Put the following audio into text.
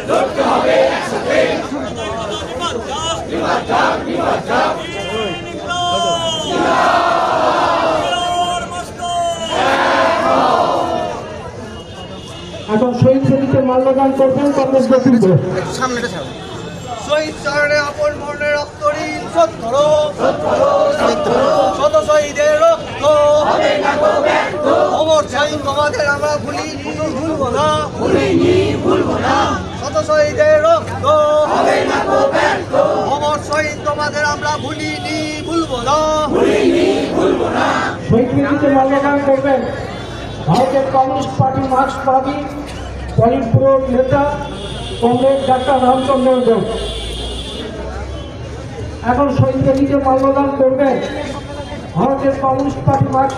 লড়তে হবে একসাথে। এখন শহীদ প্রতীকে মাল্যদান করবেন কংগ্রেস নেতৃত্ব। শহীদ চরণে আপন মনে রক্ত ঋণ শোধ করো, শত শহীদের রক্ত অমর শহীদ তোমাদের আমরা ভুলবো না, শত শহীদের রক্ত অমর শহীদ তোমাদের আমরা ভুলবো না। শহীদ প্রতীকে মাল্যদান করবেন ভারতের কমিউনিস্ট পার্টি মার্ক্সবাদী পলিট ব্যুরো নেতা কংগ্রেস ডাক্তার রামচন্দ্র দেব। এখন শহীদ প্রতীকে মাল্যদান করবেন ভারতের কমিউনিস্ট পার্টি